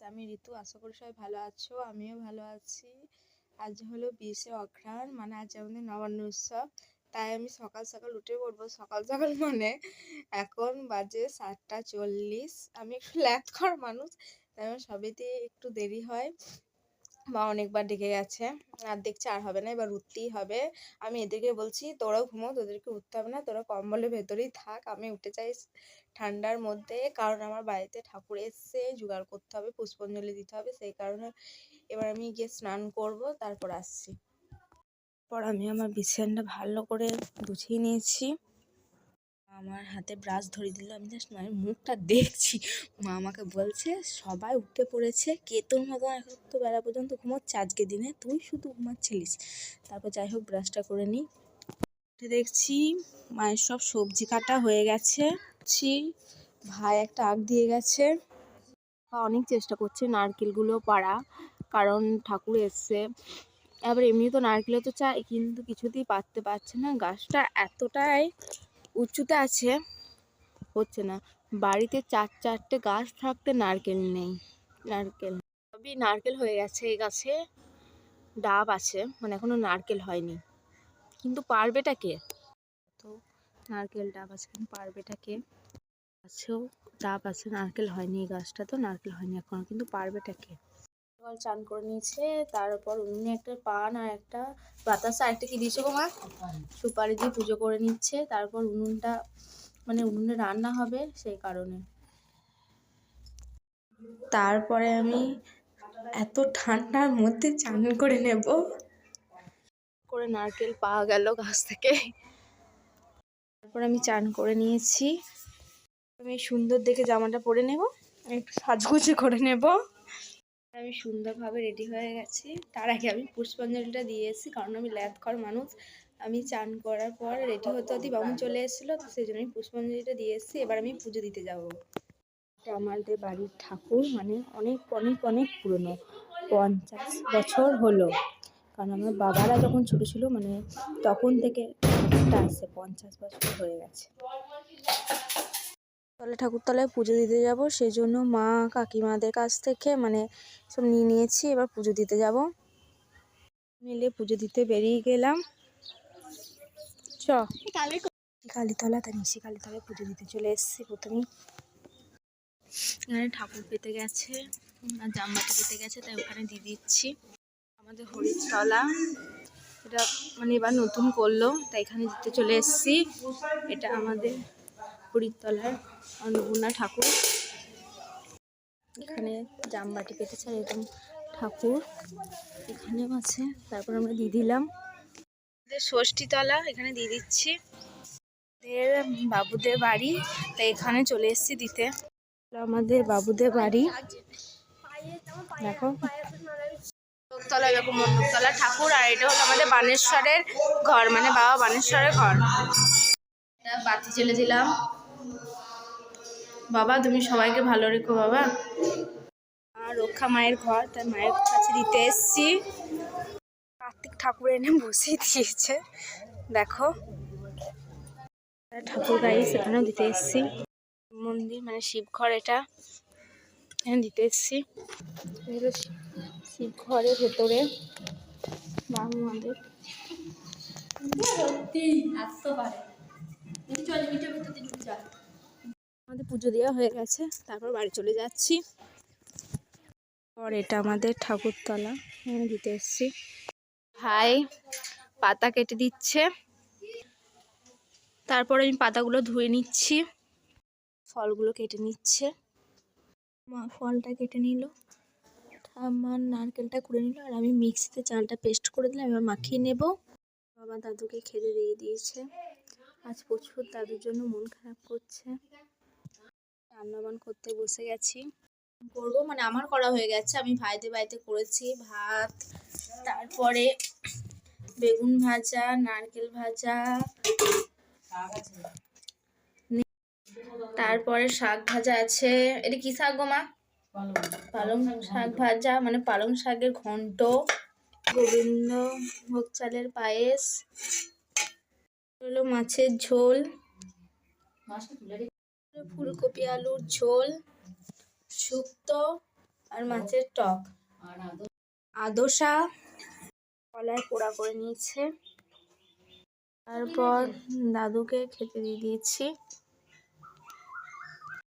আমি ঋতু। আশা করি সবাই ভালো আছো, আমিও ভালো আছি। আজ হলো 20শে অঘ্রাণ, মানে আজ আমাদের নবান্ন উৎসব। তাই আমি সকাল সকাল উঠে পড়বো। সকাল সকাল মানে এখন বাজে 7টা 40। আমি একটু ল্যাট করা মানুষ, তাই আমার সবেতেই একটু দেরি হয়। মা অনেকবার ডেকে গেছে, আর দেখছি আর হবে না, এবার উঠতেই হবে। আমি এদেরকে বলছি তোরাও ঘুমো, তোদেরকে উঠতে হবে না, তোরা কম্বলের ভেতরেই থাক। আমি উঠতে চাই ঠান্ডার মধ্যে, কারণ আমার বাড়িতে ঠাকুর এসছে, জোগাড় করতে হবে, পুষ্পাঞ্জলি দিতে হবে, সেই কারণে এবার আমি গিয়ে স্নান করব, তারপর আসছি। পর আমি আমার বিছানাটা ভালো করে গুছিয়ে নিয়েছি। আমার হাতে ব্রাশ ধরিয়ে দিল, আমি জাস্ট মায়ের মুখটা দেখছি। মা আমাকে বলছে সবাই উঠে পড়েছে, কে তোর মতন এখন তো বেলা পর্যন্ত ঘুমোচ্ছে, আজকে দিনে তুই শুধু ঘুমাচ্ছিলিস। তারপর যাই হোক ব্রাশটা করে নিই। দেখছি মায়ের সব সবজি কাটা হয়ে গেছে। ভাই একটা আগ দিয়ে গেছে, অনেক চেষ্টা করছে নারকেলগুলো পাড়া, কারণ ঠাকুর এসছে। আবার এমনি তো নারকেলও তো চাই, কিন্তু কিছুতেই পারতে পারছে না। গাছটা এতটাই উঁচুতে আছে, হচ্ছে না। বাড়িতে 4-4টে গাছ থাকতে নারকেল নেই। সবই নারকেল হয়ে গেছে, এই গাছে ডাব আছে, মানে এখনো নারকেল হয়নি। কিন্তু পারবেটা কে? তো নারকেল ডাব আছে, কিন্তু পারবেটা কে? গাছেও ডাব আছে, নারকেল হয়নি। এই গাছটা তো নারকেল হয়নি এখনো, কিন্তু পারবেটা কে? চান করে নিয়েছে, তারপর উনুনে একটা পান আর একটা বাতাসা, একটা কি দিয়েছে গো মা? সুপারি দিয়ে পুজো করে নিচ্ছে। তারপর উনুনটা, মানে উনুনে রান্না হবে, সেই কারণে। তারপরে আমি এত ঠান্ডার মধ্যে চান করে নেব, করে নারকেল পাওয়া গেল গাছ থেকে। তারপর আমি চান করে নিয়েছি। আমি সুন্দর দেখে জামাটা পরে নেব, একটু সাজগুজি করে নেব। আমি সুন্দরভাবে রেডি হয়ে গেছি। তার আগে আমি পুষ্পাঞ্জলিটা দিয়ে এসেছি, কারণ আমি ল্যাদখর মানুষ। আমি চান করার পর রেডি হতে হতে বামুন চলে এসেছিলো, তো সেই জন্য আমি পুষ্পাঞ্জলিটা দিয়ে এসেছি। এবার আমি পুজো দিতে যাব। এটা আমাদের বাড়ির ঠাকুর, মানে অনেক অনেক অনেক পুরনো, 50 বছর হলো। কারণ আমার বাবারা যখন ছোটো ছিল, মানে তখন থেকে ঠাকুরটা আসছে, 50 বছর হয়ে গেছে। তলে ঠাকুরতলায় পুজো দিতে যাব, সেই জন্য মা কাকিমাদের কাছ থেকে মানে সব নিয়ে নিয়েছি। এবার পুজো দিতে যাব, মিলে পুজো দিতে বেরিয়ে গেলাম। কালীতলা, তাই নিশি কালীতলায় পুজো দিতে চলে এসেছি। প্রথমেই এখানে ঠাকুর পেতে গেছে আর জামবাটি পেতে গেছে, তাই ওখানে দিয়ে দিচ্ছি। আমাদের হরিতলা, এটা মানে এবার নতুন করলো, তাই এখানে দিতে চলে এসেছি। এটা আমাদের হরিতলার অন্নপূর্ণা ঠাকুর। এখানে জামবাটি পেতেছে, আর এরকম ঠাকুর এখানেও আছে। তারপর আমরা দিয়ে দিলাম ষষ্ঠীতলা, এখানে দিয়ে দিচ্ছি। বাবুদের বাড়ি, তাই এখানে চলে এসেছি দিতে। আমাদের বাবুদের বাড়ি দেখো, তলা এরকম মণ্ডপতলা ঠাকুর। আর এটা হলো আমাদের বানেশ্বরের ঘর, মানে বাবা বানেশ্বরের ঘর। বাতি জ্বেলে দিলাম। বাবা তুমি সবাইকে ভালো রেখো বাবা। আর রক্ষা মায়ের ঘর, তাই মায়ের কাছে দিতে এসছি। কার্তিক ঠাকুর এনে বসিয়ে দিয়েছে, দেখো ঠাকুর গাড়ি, সেখানেও দিতে এসছি। মন্দির মানে শিবঘর, এটা এখানে দিতে এসছি। শিবঘরের ভেতরে আমাদের পুজো দেওয়া হয়ে গেছে, তারপর বাড়ি চলে যাচ্ছি। আর এটা আমাদের ঠাকুরতলা, এখানে দিতে এসছি। ভাই পাতা কেটে দিচ্ছে, তারপরে আমি পাতাগুলো ধুয়ে নিচ্ছি, ফলগুলো কেটে নিচ্ছে। মা ফলটা কেটে নিল, আমার নারকেলটা করে নিল, আর আমি মিক্সিতে চালটা পেস্ট করে দিলাম। এবার মাখিয়ে নেব। বাবা দাদুকে খেতে দিয়ে দিয়েছে। আজ প্রচুর দাদুর জন্য মন খারাপ করছে। রান্নাবান করতে বসে গেছি, করবো মানে আমার করা হয়ে গেছে। আমি ভাইদের বাড়িতে করেছি ভাত, তারপরে বেগুন ভাজা, নারকেল ভাজা, তারপরে শাক ভাজা আছে। এটা কি শাক গো মা? পালং শাক ভাজা, মানে পালং শাকের ঘন্ট, গোবিন্দ ভোগ চালের পায়েস, হলো মাছের ঝোল, ফুলকপি আলুর ঝোল, শুক্তো, আর মাছের টক, আদোসা কলায় পোড়া করে নিয়েছে। তারপর দাদুকে খেতে দিয়ে দিয়েছি।